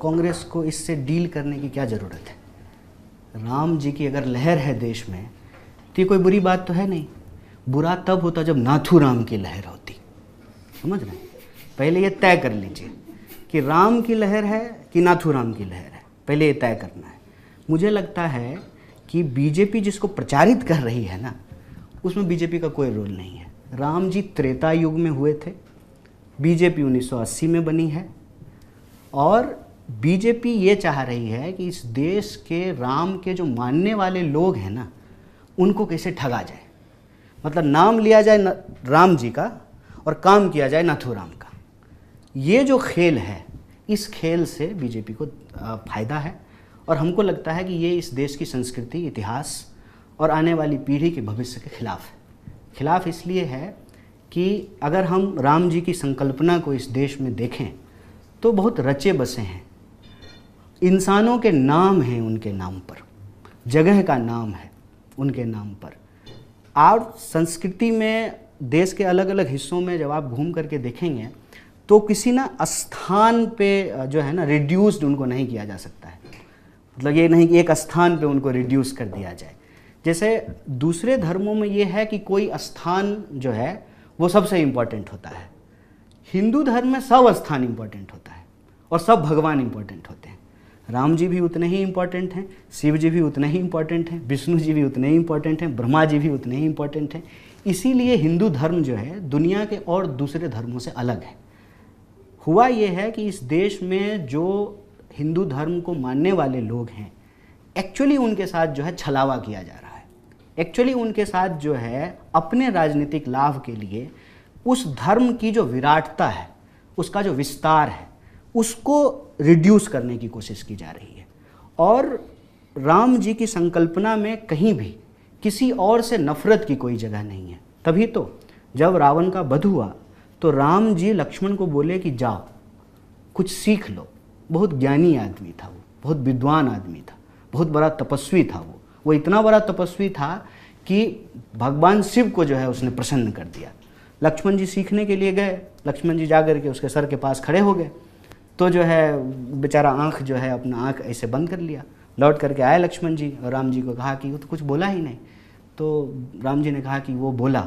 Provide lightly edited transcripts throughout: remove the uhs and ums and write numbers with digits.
कांग्रेस को इससे डील करने की क्या ज़रूरत है? राम जी की अगर लहर है देश में तो ये कोई बुरी बात तो है नहीं। बुरा तब होता जब नाथूराम की लहर होती। समझ रहे हैं? पहले ये तय कर लीजिए कि राम की लहर है कि नाथूराम की लहर है, पहले ये तय करना है। मुझे लगता है कि बीजेपी जिसको प्रचारित कर रही है ना, उसमें बीजेपी का कोई रोल नहीं है। राम जी त्रेता युग में हुए थे, बीजेपी 1980 में बनी है, और बीजेपी ये चाह रही है कि इस देश के राम के जो मानने वाले लोग हैं ना, उनको कैसे ठगा जाए। मतलब नाम लिया जाए राम जी का और काम किया जाए नाथूराम का। ये जो खेल है, इस खेल से बीजेपी को फ़ायदा है, और हमको लगता है कि ये इस देश की संस्कृति, इतिहास और आने वाली पीढ़ी के भविष्य के खिलाफ है। खिलाफ इसलिए है कि अगर हम राम जी की संकल्पना को इस देश में देखें तो बहुत रचे बसे हैं। इंसानों के नाम हैं उनके नाम पर, जगह का नाम है उनके नाम पर। और संस्कृति में देश के अलग अलग हिस्सों में जब आप घूम करके देखेंगे तो किसी ना स्थान पे जो है ना रिड्यूस्ड उनको नहीं किया जा सकता है। मतलब ये नहीं कि एक स्थान पे उनको रिड्यूस कर दिया जाए। जैसे दूसरे धर्मों में ये है कि कोई स्थान जो है वो सबसे इम्पोर्टेंट होता है। हिंदू धर्म में सब स्थान इम्पोर्टेंट होता है और सब भगवान इम्पोर्टेंट होते हैं। राम जी भी उतने ही इम्पोर्टेंट हैं, शिव जी भी उतने ही इम्पोर्टेंट हैं, विष्णु जी भी उतने ही इम्पोर्टेंट हैं, ब्रह्मा जी भी उतने ही इम्पोर्टेंट हैं। इसीलिए हिंदू धर्म जो है दुनिया के और दूसरे धर्मों से अलग है। हुआ ये है कि इस देश में जो हिंदू धर्म को मानने वाले लोग हैं, एक्चुअली उनके साथ जो है छलावा किया जा रहा है। एक्चुअली उनके साथ जो है अपने राजनीतिक लाभ के लिए उस धर्म की जो विराटता है, उसका जो विस्तार है, उसको रिड्यूस करने की कोशिश की जा रही है। और राम जी की संकल्पना में कहीं भी किसी और से नफरत की कोई जगह नहीं है। तभी तो जब रावण का वध हुआ तो राम जी लक्ष्मण को बोले कि जाओ कुछ सीख लो। बहुत ज्ञानी आदमी था वो, बहुत विद्वान आदमी था, बहुत बड़ा तपस्वी था वो इतना बड़ा तपस्वी था कि भगवान शिव को जो है उसने प्रसन्न कर दिया। लक्ष्मण जी सीखने के लिए गए, लक्ष्मण जी जा कर के उसके सर के पास खड़े हो गए, तो जो है बेचारा आँख जो है अपना आँख ऐसे बंद कर लिया। लौट करके आए लक्ष्मण जी और राम जी को कहा कि वो तो कुछ बोला ही नहीं। तो राम जी ने कहा कि वो बोला,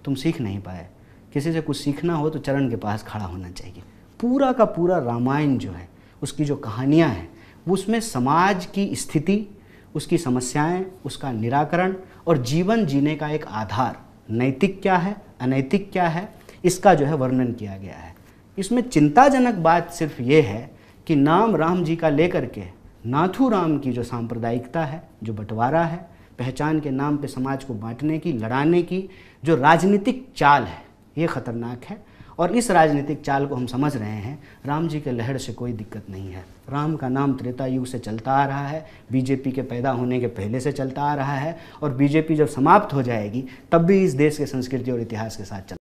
तुम सीख नहीं पाए। किसी से कुछ सीखना हो तो चरण के पास खड़ा होना चाहिए। पूरा का पूरा रामायण जो है, उसकी जो कहानियाँ हैं, उसमें समाज की स्थिति, उसकी समस्याएं, उसका निराकरण और जीवन जीने का एक आधार, नैतिक क्या है, अनैतिक क्या है, इसका जो है वर्णन किया गया है। इसमें चिंताजनक बात सिर्फ ये है कि नाम राम जी का लेकर के नाथूराम की जो सांप्रदायिकता है, जो बंटवारा है, पहचान के नाम पे समाज को बांटने की, लड़ाने की जो राजनीतिक चाल है, ये खतरनाक है। और इस राजनीतिक चाल को हम समझ रहे हैं। राम जी के लहर से कोई दिक्कत नहीं है। राम का नाम त्रेता युग से चलता आ रहा है, बीजेपी के पैदा होने के पहले से चलता आ रहा है, और बीजेपी जब समाप्त हो जाएगी तब भी इस देश के संस्कृति और इतिहास के साथ चल